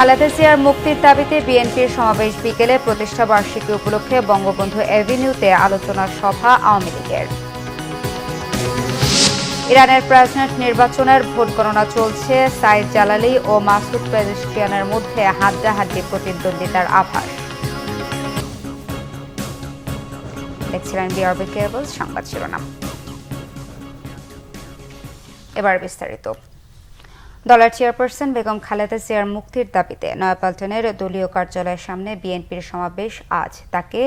খালেদা জিয়ার মুক্তির দাবিতে বিএনপির সমাবেশ বিকেলে প্রতিষ্ঠা বার্ষিকী উপলক্ষে বঙ্গবন্ধু এভিনিউতে আলোচনা সভা আওয়ামী লীগের। ইরানের প্রেসিডেন্ট নির্বাচনের ভোট গণনা চলছে। সাইদ জালালি ও মাসুদ পেজেশকিয়ানের মধ্যে হাড্ডাহাড্ডি প্রতিদ্বন্দ্বিতার আভাস। দেখছিলেন বিআরবি কেবল সংবাদ শিরোনাম। এবার বিস্তারিত। দলের চেয়ারপারসন বেগম খালেদা জিয়ার মুক্তির দাবিতে নয়াপল্টনের দলীয় কার্যালয়ের সামনে বিএনপির সমাবেশ আজ। তাকে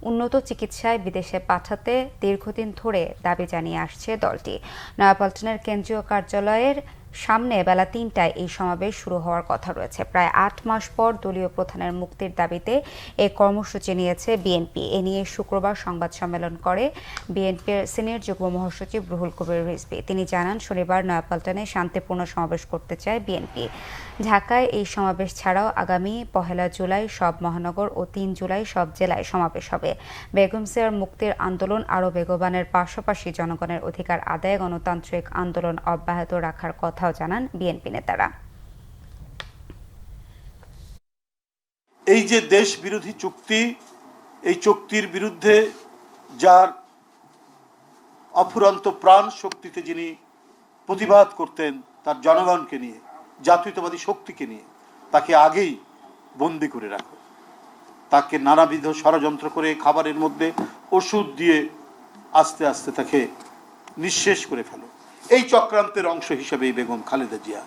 উন্নত চিকিৎসায় বিদেশে পাঠাতে দীর্ঘদিন ধরে দাবি জানিয়ে আসছে দলটি। নয়াপল্টনের কেন্দ্রীয় কার্যালয়ের সামনে বেলা ৩টায় এই সমাবেশ শুরু হওয়ার কথা রয়েছে। প্রায় ৮ মাস পর দলীয় প্রধানের মুক্তির দাবিতে এই কর্মসূচি নিয়েছে বিএনপি। এ নিয়ে শুক্রবার সংবাদ সম্মেলন করে বিএনপির সিনিয়র যুগ্ম মহাসচিব রুহুল কবির রিজভী। তিনি জানান, শনিবার নয়াপল্টনে শান্তিপূর্ণ সমাবেশ করতে চায় বিএনপি। ঢাকায় এই সমাবেশ ছাড়াও আগামী ১ জুলাই সব মহানগর ও ৩ জুলাই সব জেলায় সমাবেশ হবে। বেগম জিয়ার মুক্তির আন্দোলন আরও বেগবানের পাশাপাশি জনগণের অধিকার আদায়ে গণতান্ত্রিক আন্দোলন অব্যাহত রাখার কথাও জানান বিএনপি নেতারা। এই যে দেশ বিরোধী চুক্তি, এই চুক্তির বিরুদ্ধে যার অফুরন্ত প্রাণ শক্তিতে যিনি প্রতিবাদ করতেন, তার জনগণকে নিয়ে, জাতীয়তাবাদী শক্তিকে নিয়ে, তাকে আগেই বন্দি করে রাখো। তাকে নানাবিধ ষড়যন্ত্র করে খাবারের মধ্যে ওষুধ দিয়ে আস্তে আস্তে তাকে নিঃশেষ করে ফেলো। এই চক্রান্তের অংশ হিসেবে বেগম খালেদা জিয়া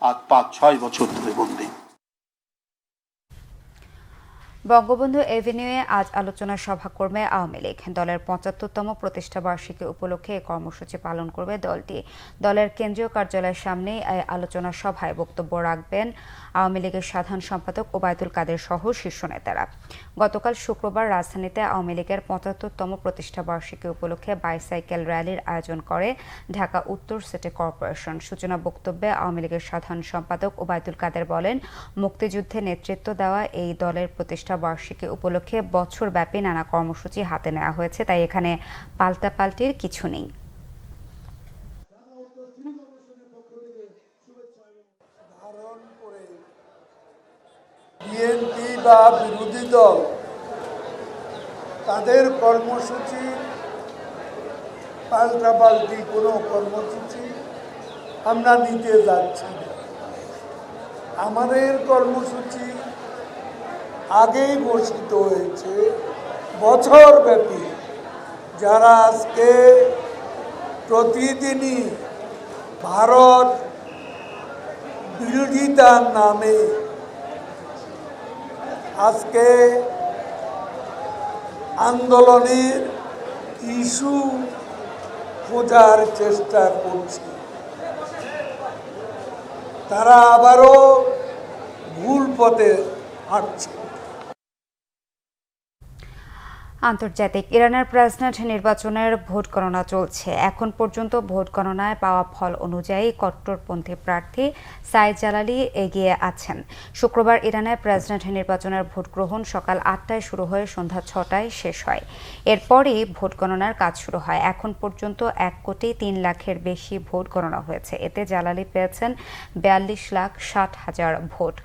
আজ ৫-৬ বছর ধরে বন্দী। বঙ্গবন্ধু এভিনিউয়ে আজ আলোচনা সভা করবে আওয়ামী লীগ। দলের ৭৫তম প্রতিষ্ঠা বার্ষিকী উপলক্ষে এই কর্মসূচি পালন করবে দলটি। দলের কেন্দ্রীয় কার্যালয়ের সামনেই এই আলোচনা সভায় বক্তব্য রাখবেন আওয়ামী লীগের সাধারণ সম্পাদক ওবায়দুল কাদের সহ শীর্ষ নেতারা। গতকাল শুক্রবার রাজধানীতে আওয়ামী লীগের ৭৫তম প্রতিষ্ঠা বার্ষিকী উপলক্ষে বাইসাইকেল র্যালির আয়োজন করে ঢাকা উত্তর সিটি কর্পোরেশন। সূচনা বক্তব্যে আওয়ামী লীগের সাধারণ সম্পাদক ওবায়দুল কাদের বলেন, মুক্তিযুদ্ধে নেতৃত্ব দেওয়া এই দলের প্রতিষ্ঠা বার্ষিকী উপলক্ষে বছরব্যাপী নানা কর্মসূচি হাতে নেওয়া হয়েছে, তাই এখানে পাল্টাপাল্টির কিছু নেই। বিএনপি বা বিরোধী দল তাদের কর্মসূচি পাল্টাপাল্টি কোনো কর্মসূচি আমরা নিতে যাচ্ছি না। আমাদের কর্মসূচি আগেই ঘোষিত হয়েছে বছরব্যাপী। যারা আজকে প্রতিদিনই ভারত বিরোধিতার নামে আজকে আন্দোলনের ইস্যু খোঁজার চেষ্টা করছে, তারা আবারও ভুল পথে হাঁটছে। আন্তর্জাতিক। ইরানের প্রেসিডেন্ট নির্বাচনের ভোট গণনা চলছে। এখন পর্যন্ত ভোট গণনায় পাওয়া ফল অনুযায়ী কট্টরপন্থী প্রার্থী সাইদ জালালি এগিয়ে আছেন। শুক্রবার ইরানের প্রেসিডেন্ট নির্বাচনের ভোট গ্রহণ সকাল ৮টায় শুরু হয়ে সন্ধ্যা ৬টায় শেষ হয়। এরপরই ভোট গণনার কাজ শুরু হয়। এখন পর্যন্ত ১,৩,০০,০০০-এর বেশি ভোট গণনা হয়েছে। এতে জালালি পেয়েছেন ৪২,৬০,০০০ ভোট।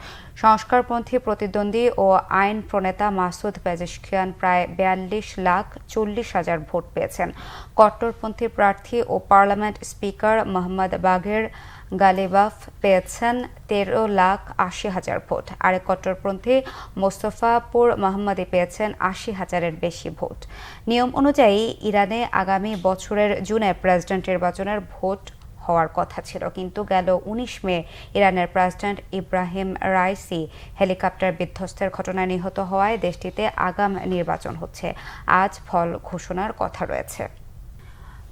সংস্কারপন্থী প্রতিদ্বন্দ্বী ও আইন প্রণেতা মাসুদ পেজেশকিয়ান প্রায় ৪২,৪০,০০০ ভোট পেয়েছেন। কট্টরপন্থী প্রার্থী ও পার্লামেন্ট স্পিকার মোহাম্মদ বাঘের গালিবাফ পেয়েছেন ১৩,৮০,০০০ ভোট। আরেক কট্টরপন্থী মোস্তফাপুর মোহাম্মদী পেয়েছেন ৮০,০০০-এর বেশি ভোট। নিয়ম অনুযায়ী ইরানে আগামী বছরের জুনে প্রেসিডেন্ট নির্বাচনের ভোট হওয়ার কথা ছিল, কিন্তু গেল ১৯ মে ইরানের প্রেসিডেন্ট ইব্রাহিম রাইসি হেলিকপ্টার বিধ্বস্তের ঘটনায় নিহত হওয়ায় দেশটিতে আগাম নির্বাচন হচ্ছে। আজ ফল ঘোষণার কথা রয়েছে।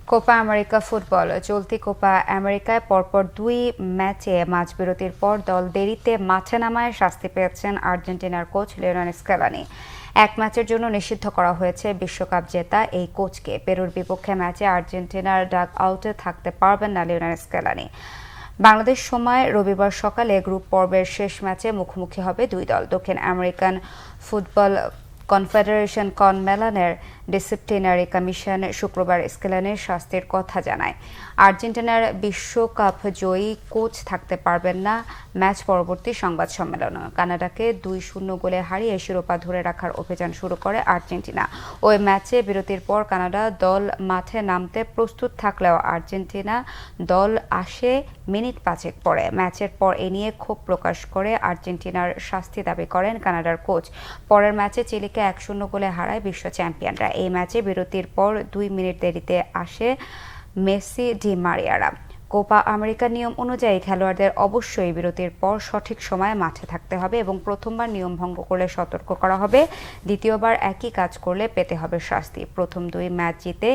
Copa America football. চলতি কোপা আমেরিকায় পরপর ২ ম্যাচে মাঝবিরতির পর দল দেরিতে মাঠে নামায় শাস্তি পেয়েছেন আর্জেন্টিনার কোচ লিওনেল স্কেলানি। এক ম্যাচের জন্য নিষিদ্ধ করা হয়েছে বিশ্বকাপ জেতা এই কোচকে। পেরুর বিপক্ষে ম্যাচে আর্জেন্টিনার ডাগ আউটে থাকতে পারবেন না লিওনেল স্কেলানি। বাংলাদেশ সময় রবিবার সকালে গ্রুপ পর্বের শেষ ম্যাচে মুখোমুখি হবে দুই দল। দক্ষিণ আমেরিকান ফুটবল কনফেডারেশন কনমেলনের ডিসিপ্লিনারি কমিশন শুক্রবার স্কেলানের শাস্তির কথা জানায়। আর্জেন্টিনার বিশ্বকাপ জয়ী কোচ থাকতে পারবেন না ম্যাচ পরবর্তী সংবাদ সম্মেলনে। কানাডাকে 2-0 গোলে হারিয়ে শিরোপা ধরে রাখার অভিযান শুরু করে আর্জেন্টিনা। ওই ম্যাচে বিরতির পর কানাডা দল মাঠে নামতে প্রস্তুত থাকলেও আর্জেন্টিনা দল আসে মিনিট 5 পরে। ম্যাচের পর এ নিয়ে ক্ষোভ প্রকাশ করে আর্জেন্টিনার শাস্তি দাবি করেন কানাডার কোচ। পরের ম্যাচে চিলিকে 1-0 গোলে হারায় বিশ্ব চ্যাম্পিয়নরা। এই ম্যাচে বিরতির পর 2 মিনিট দেরিতে আসে মেসি ডি মারিয়ারা। কোপা আমেরিকার নিয়ম অনুযায়ী খেলোয়াড়দের অবশ্যই বিরতির পর সঠিক সময়ে মাঠে থাকতে হবে এবং প্রথমবার নিয়ম ভঙ্গ করলে সতর্ক করা হবে, দ্বিতীয়বার একই কাজ করলে পেতে হবে শাস্তি। প্রথম 2 ম্যাচ জিতে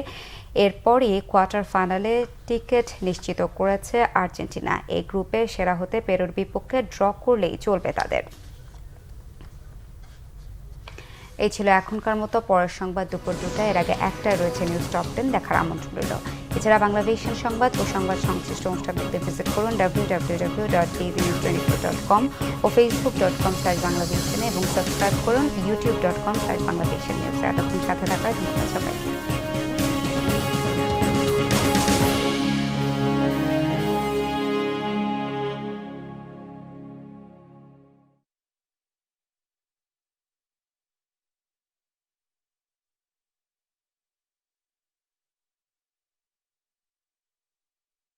এরপরই কোয়ার্টার ফাইনালে টিকিট নিশ্চিত করেছে আর্জেন্টিনা। এই গ্রুপে সেরা হতে পেরুর বিপক্ষে ড্র করলেই চলবে তাদের। এই ছিল এখনকার মতো। পরের সংবাদ দুপুর 2টায়। এর আগে 1টায় রয়েছে নিউজ টপ 10 দেখার আমন্ত্রণ রইল। এছাড়া বাংলাদেশের সংবাদ ও সংবাদ সংশ্লিষ্ট অনুষ্ঠান দেখতে ভিজিট করুন www.tvnews24.com ও facebook.com/bangladesh এবং সাবস্ক্রাইব করুন youtube.com/bangladeshnnews। এতক্ষণ সাথে থাকার ধন্যবাদ সবাই।